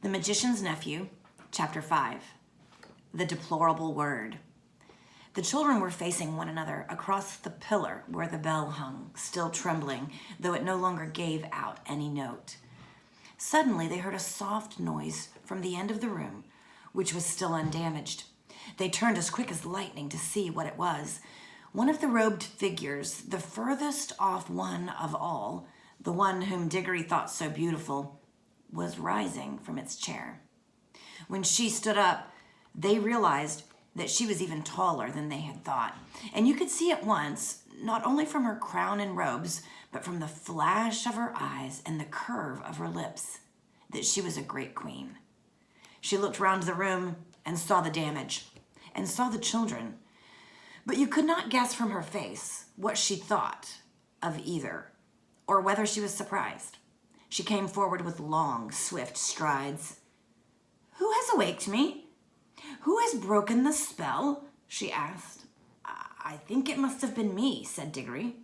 The Magician's Nephew, Chapter 5, The Deplorable Word. The children were facing one another across the pillar where the bell hung, still trembling, though it no longer gave out any note. Suddenly they heard a soft noise from the end of the room, which was still undamaged. They turned as quick as lightning to see what it was. One of the robed figures, the furthest off one of all, the one whom Diggory thought so beautiful, was rising from its chair. When she stood up, they realized that she was even taller than they had thought. And you could see at once, not only from her crown and robes, but from the flash of her eyes and the curve of her lips, that she was a great queen. She looked round the room and saw the damage, and saw the children. But you could not guess from her face what she thought of either, or whether she was surprised. She came forward with long, swift strides. "Who has awaked me? Who has broken the spell?" she asked. I think it must have been me," said Diggory.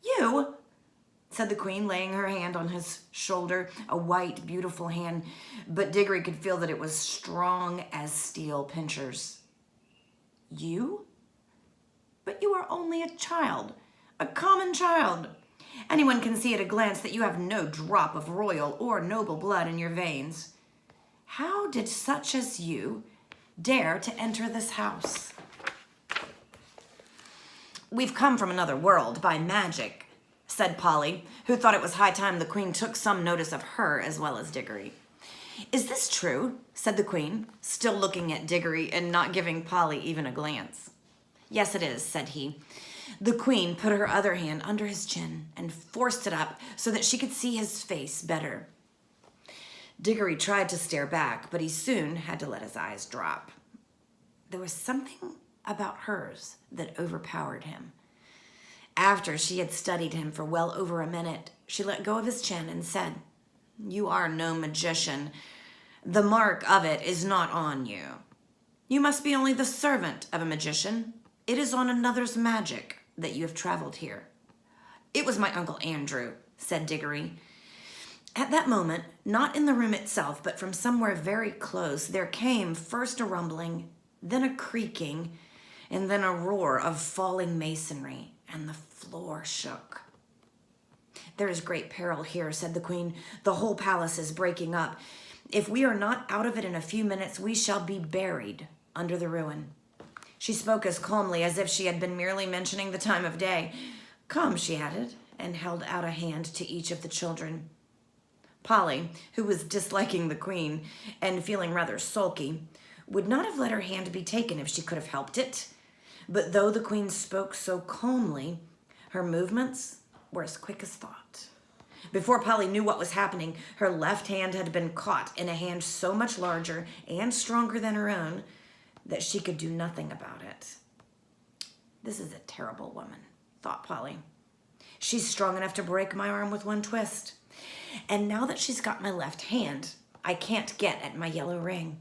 "You?" said the queen, laying her hand on his shoulder, a white, beautiful hand, but Diggory could feel that it was strong as steel pincers. "You? But you are only a child, a common child. Anyone can see at a glance that you have no drop of royal or noble blood in your veins. How did such as you dare to enter this house?" "We've come from another world by magic," said Polly, who thought it was high time the queen took some notice of her as well as Diggory. "Is this true?" said the queen, still looking at Diggory and not giving Polly even a glance. "Yes, it is," said he. The queen put her other hand under his chin and forced it up so that she could see his face better. Diggory tried to stare back, but he soon had to let his eyes drop. There was something about hers that overpowered him. After she had studied him for well over a minute, she let go of his chin and said, "You are no magician. The mark of it is not on you. You must be only the servant of a magician. It is on another's magic that you have traveled here." "It was my Uncle Andrew," said Diggory. At that moment, not in the room itself, but from somewhere very close, there came first a rumbling, then a creaking, and then a roar of falling masonry, and the floor shook. "There is great peril here," said the queen. "The whole palace is breaking up. If we are not out of it in a few minutes, we shall be buried under the ruin." She spoke as calmly as if she had been merely mentioning the time of day. "Come," she added, and held out a hand to each of the children. Polly, who was disliking the queen and feeling rather sulky, would not have let her hand be taken if she could have helped it. But though the queen spoke so calmly, her movements were as quick as thought. Before Polly knew what was happening, her left hand had been caught in a hand so much larger and stronger than her own that she could do nothing about it. "This is a terrible woman," thought Polly. "She's strong enough to break my arm with one twist. And now that she's got my left hand, I can't get at my yellow ring.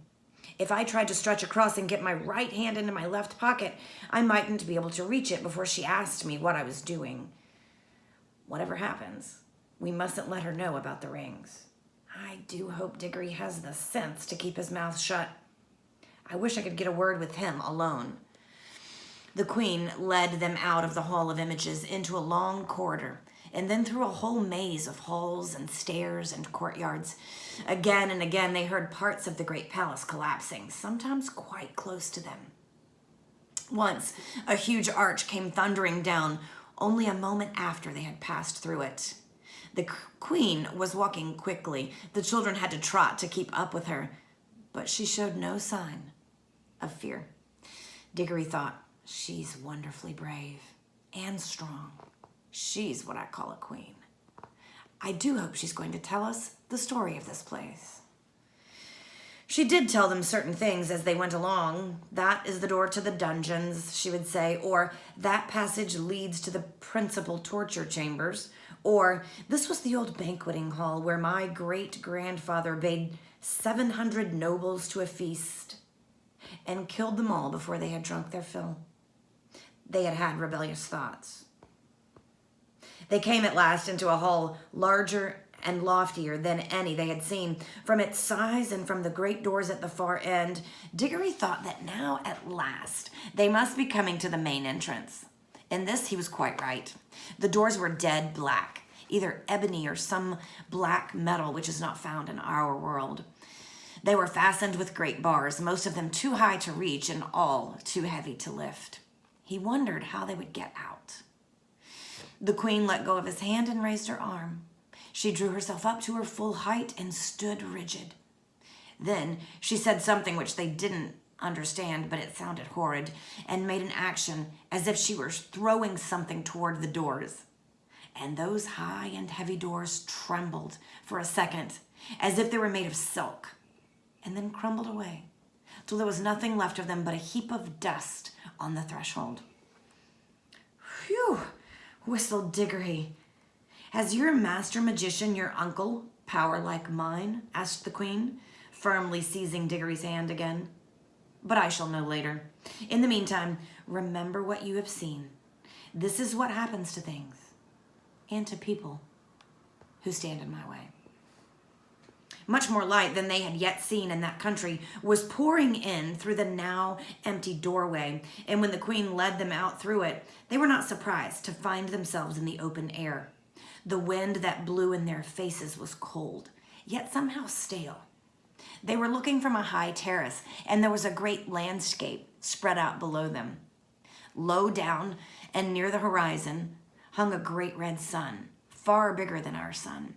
If I tried to stretch across and get my right hand into my left pocket, I mightn't be able to reach it before she asked me what I was doing. Whatever happens, we mustn't let her know about the rings. I do hope Diggory has the sense to keep his mouth shut. I wish I could get a word with him alone." The queen led them out of the Hall of Images into a long corridor, and then through a whole maze of halls and stairs and courtyards. Again and again they heard parts of the great palace collapsing, sometimes quite close to them. Once, a huge arch came thundering down only a moment after they had passed through it. The queen was walking quickly. The children had to trot to keep up with her, but she showed no sign of fear. Diggory thought, "She's wonderfully brave and strong. She's what I call a queen. I do hope she's going to tell us the story of this place." She did tell them certain things as they went along. "That is the door to the dungeons," she would say, or "That passage leads to the principal torture chambers," or "This was the old banqueting hall where my great-grandfather bade 700 nobles to a feast and killed them all before they had drunk their fill. They had had rebellious thoughts." They came at last into a hall larger and loftier than any they had seen. From its size and from the great doors at the far end, Diggory thought that now at last they must be coming to the main entrance. In this he was quite right. The doors were dead black, either ebony or some black metal which is not found in our world. They were fastened with great bars, most of them too high to reach and all too heavy to lift. He wondered how they would get out. The queen let go of his hand and raised her arm. She drew herself up to her full height and stood rigid. Then she said something which they didn't understand, but it sounded horrid, and made an action as if she were throwing something toward the doors. And those high and heavy doors trembled for a second, as if they were made of silk, and then crumbled away, till there was nothing left of them but a heap of dust on the threshold. "Phew," whistled Diggory. "Has your master magician, your uncle, power like mine?" asked the queen, firmly seizing Diggory's hand again. "But I shall know later. In the meantime, remember what you have seen. This is what happens to things, and to people who stand in my way." Much more light than they had yet seen in that country was pouring in through the now empty doorway, and when the queen led them out through it, they were not surprised to find themselves in the open air. The wind that blew in their faces was cold, yet somehow stale. They were looking from a high terrace, and there was a great landscape spread out below them. Low down and near the horizon hung a great red sun, far bigger than our sun.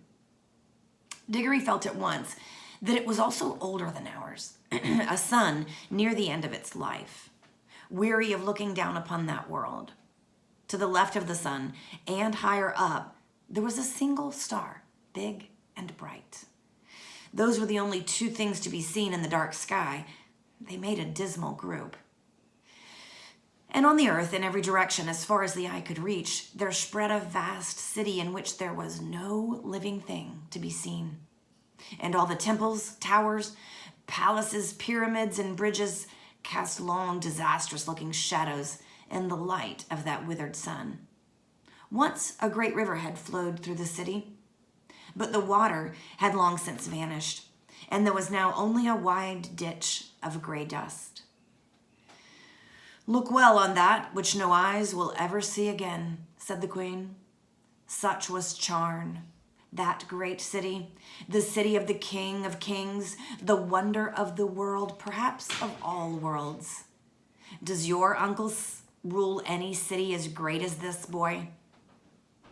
Diggory felt at once that it was also older than ours, a sun near the end of its life, weary of looking down upon that world. To the left of the sun and higher up, there was a single star, big and bright. Those were the only two things to be seen in the dark sky. They made a dismal group. And on the earth, in every direction, as far as the eye could reach, there spread a vast city in which there was no living thing to be seen. And all the temples, towers, palaces, pyramids, and bridges cast long, disastrous-looking shadows in the light of that withered sun. Once a great river had flowed through the city, but the water had long since vanished, and there was now only a wide ditch of gray dust. "Look well on that which no eyes will ever see again," said the queen. Such was Charn, that great city, the city of the King of Kings, the wonder of the world, perhaps of all worlds. Does your uncle rule any city as great as this, boy?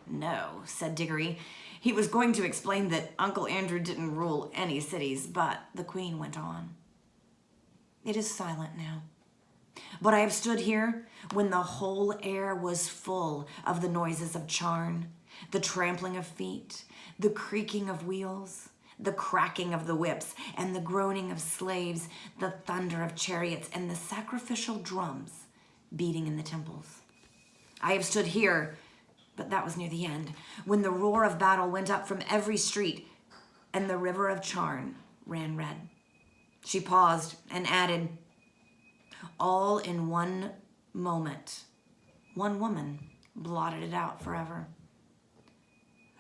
"No," said Diggory. He was going to explain that Uncle Andrew didn't rule any cities, but the queen went on. "It is silent now. But I have stood here when the whole air was full of the noises of Charn, the trampling of feet, the creaking of wheels, the cracking of the whips, and the groaning of slaves, the thunder of chariots, and the sacrificial drums beating in the temples. I have stood here, but that was near the end, when the roar of battle went up from every street, and the river of Charn ran red." She paused and added, "All in one moment. One woman blotted it out forever."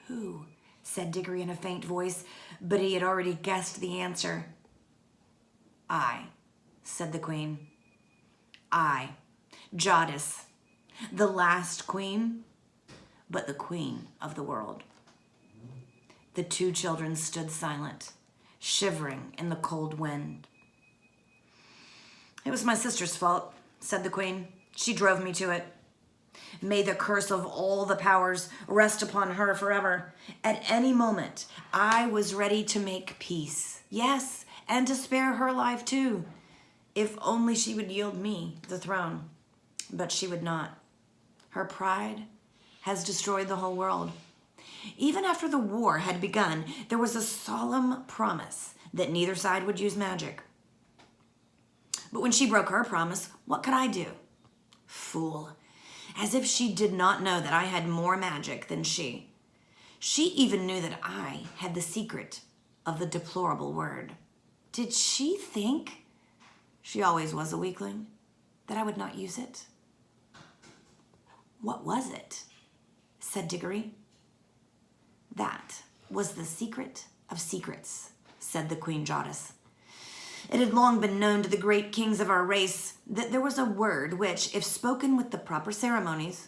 "Who?" said Diggory in a faint voice, but he had already guessed the answer. "I," said the queen. "I, Jadis, the last queen, but the queen of the world." The two children stood silent, shivering in the cold wind. "It was my sister's fault," said the queen. "She drove me to it. May the curse of all the powers rest upon her forever. At any moment, I was ready to make peace. Yes, and to spare her life too, if only she would yield me the throne. But she would not. Her pride has destroyed the whole world. Even after the war had begun, there was a solemn promise that neither side would use magic. But when she broke her promise, what could I do? Fool. As if she did not know that I had more magic than she. She even knew that I had the secret of the deplorable word. Did she think, she always was a weakling, that I would not use it? What was it? Said Diggory. That was the secret of secrets, said the Queen Jadis. It had long been known to the great kings of our race that there was a word which, if spoken with the proper ceremonies,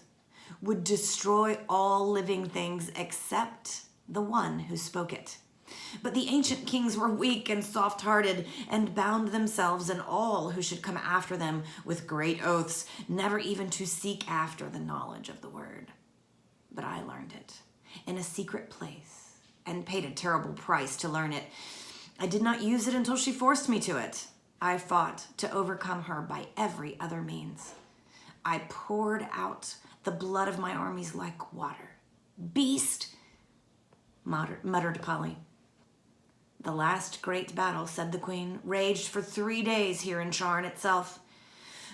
would destroy all living things except the one who spoke it. But the ancient kings were weak and soft-hearted, and bound themselves and all who should come after them with great oaths, never even to seek after the knowledge of the word. But I learned it in a secret place, and paid a terrible price to learn it. I did not use it until she forced me to it. I fought to overcome her by every other means. I poured out the blood of my armies like water. Beast, muttered Polly. The last great battle, said the Queen, raged for 3 days here in Charn itself.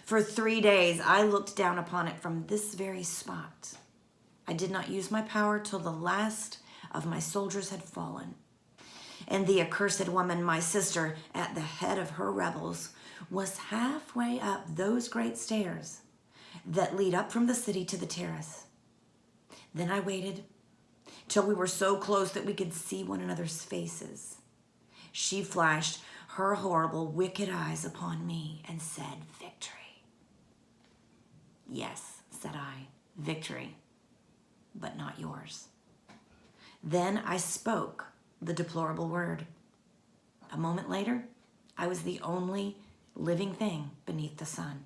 For 3 days I looked down upon it from this very spot. I did not use my power till the last of my soldiers had fallen. And the accursed woman, my sister, at the head of her rebels, was halfway up those great stairs that lead up from the city to the terrace. Then I waited till we were so close that we could see one another's faces. She flashed her horrible, wicked eyes upon me and said, "Victory." "Yes," said I, "victory, but not yours." Then I spoke the deplorable word. A moment later, I was the only living thing beneath the sun.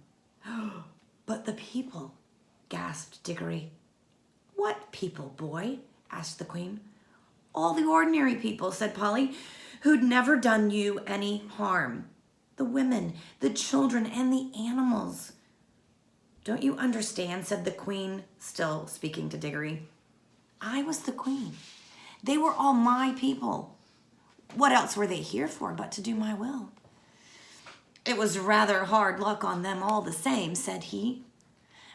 "But the people," gasped Diggory. "What people, boy?" asked the Queen. "All the ordinary people," said Polly, "who'd never done you any harm. The women, the children, and the animals." "Don't you understand?" said the Queen, still speaking to Diggory. "I was the Queen. They were all my people. What else were they here for but to do my will?" "It was rather hard luck on them all the same," said he.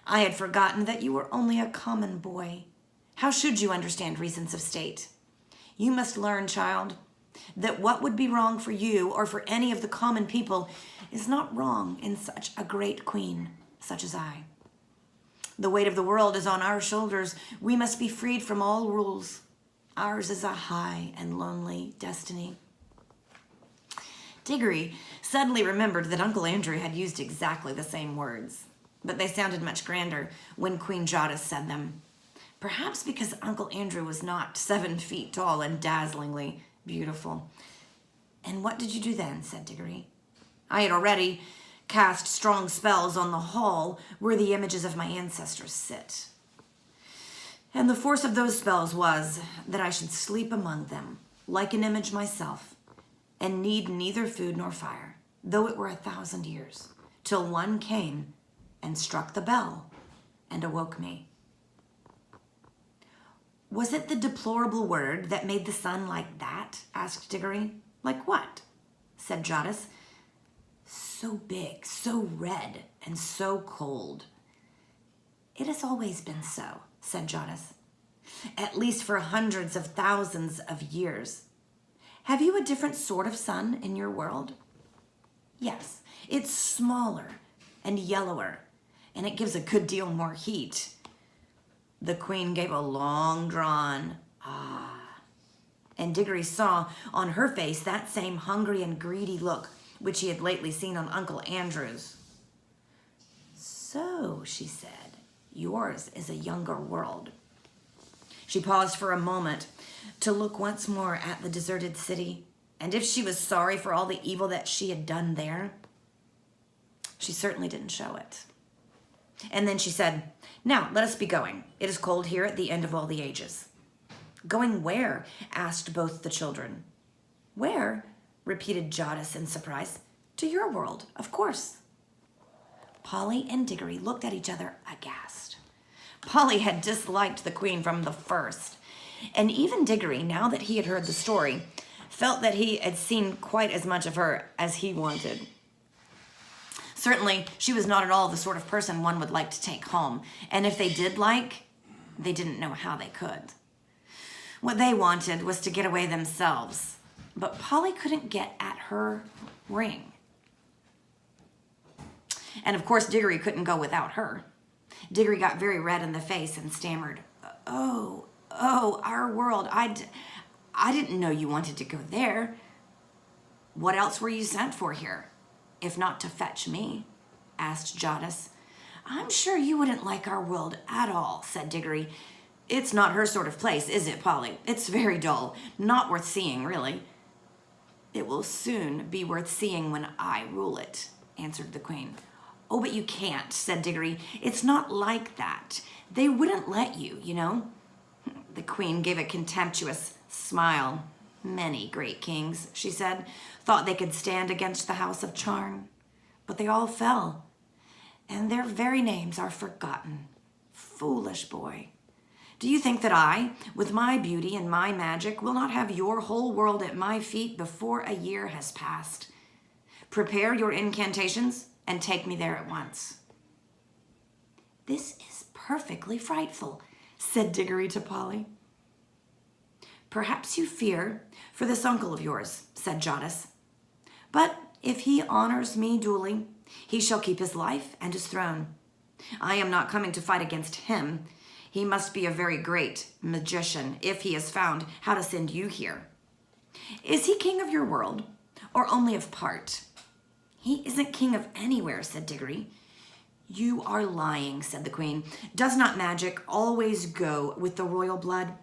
"I had forgotten that you were only a common boy. How should you understand reasons of state? You must learn, child, that what would be wrong for you or for any of the common people is not wrong in such a great queen such as I. The weight of the world is on our shoulders. We must be freed from all rules. Ours is a high and lonely destiny." Diggory suddenly remembered that Uncle Andrew had used exactly the same words, but they sounded much grander when Queen Jadis said them. Perhaps because Uncle Andrew was not 7 feet tall and dazzlingly beautiful. "And what did you do then?" said Diggory. "I had already cast strong spells on the hall where the images of my ancestors sit. And the force of those spells was that I should sleep among them, like an image myself, and need neither food nor fire, though it were 1,000 years, till one came and struck the bell and awoke me." "Was it the deplorable word that made the sun like that?" asked Diggory. "Like what?" said Jadis. "So big, so red, and so cold." "It has always been so," said Jadis, "at least for hundreds of thousands of years. Have you a different sort of sun in your world?" "Yes, it's smaller and yellower, and it gives a good deal more heat." The Queen gave a long drawn "ah," and Diggory saw on her face that same hungry and greedy look which he had lately seen on Uncle Andrew's. "So," she said, "yours is a younger world." She paused for a moment to look once more at the deserted city, and if she was sorry for all the evil that she had done there, she certainly didn't show it. And then she said, "Now, let us be going. It is cold here at the end of all the ages." "Going where?" asked both the children. "Where?" repeated Jadis in surprise. "To your world, of course." Polly and Diggory looked at each other aghast. Polly had disliked the Queen from the first, and even Diggory, now that he had heard the story, felt that he had seen quite as much of her as he wanted. Certainly, she was not at all the sort of person one would like to take home, and if they did like, they didn't know how they could. What they wanted was to get away themselves, but Polly couldn't get at her ring. And of course, Diggory couldn't go without her. Diggory got very red in the face and stammered, Oh, our world, I didn't know you wanted to go there. What else were you sent for here, if not to fetch me?" asked Jadis. "I'm sure you wouldn't like our world at all," said Diggory. "It's not her sort of place, is it, Polly? It's very dull, not worth seeing, really." "It will soon be worth seeing when I rule it," answered the Queen. "Oh, but you can't," said Diggory. "It's not like that. They wouldn't let you, you know." The Queen gave a contemptuous smile. "Many great kings," she said, "thought they could stand against the house of Charn, but they all fell, and their very names are forgotten. Foolish boy. Do you think that I, with my beauty and my magic, will not have your whole world at my feet before a year has passed? Prepare your incantations and take me there at once." "This is perfectly frightful," said Diggory to Polly. "Perhaps you fear for this uncle of yours," said Jadis. "But if he honors me duly, he shall keep his life and his throne. I am not coming to fight against him. He must be a very great magician if he has found how to send you here. Is he king of your world, or only of part?" "He isn't king of anywhere," said Diggory. "You are lying," said the Queen. "Does not magic always go with the royal blood?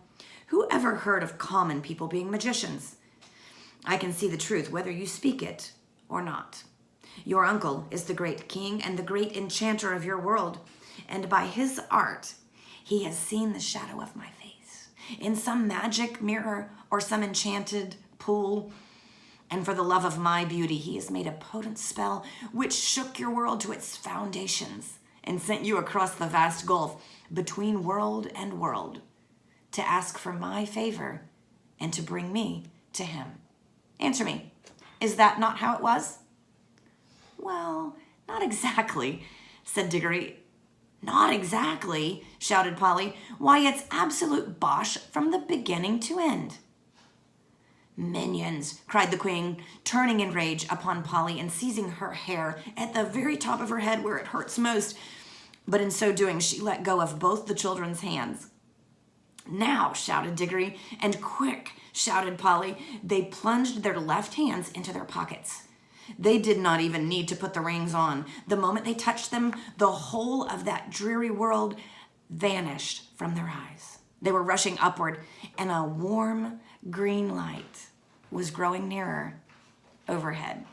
Who ever heard of common people being magicians? I can see the truth whether you speak it or not. Your uncle is the great king and the great enchanter of your world, and by his art he has seen the shadow of my face in some magic mirror or some enchanted pool, and for the love of my beauty he has made a potent spell which shook your world to its foundations and sent you across the vast gulf between world and world to ask for my favor and to bring me to him. Answer me, is that not how it was?" "Well, not exactly," said Diggory. "Not exactly," shouted Polly. "Why, it's absolute bosh from the beginning to end." "Minions," cried the Queen, turning in rage upon Polly and seizing her hair at the very top of her head where it hurts most. But in so doing, she let go of both the children's hands. "Now," shouted Diggory, and "quick," shouted Polly. They plunged their left hands into their pockets. They did not even need to put the rings on. The moment they touched them, the whole of that dreary world vanished from their eyes. They were rushing upward, and a warm green light was growing nearer overhead.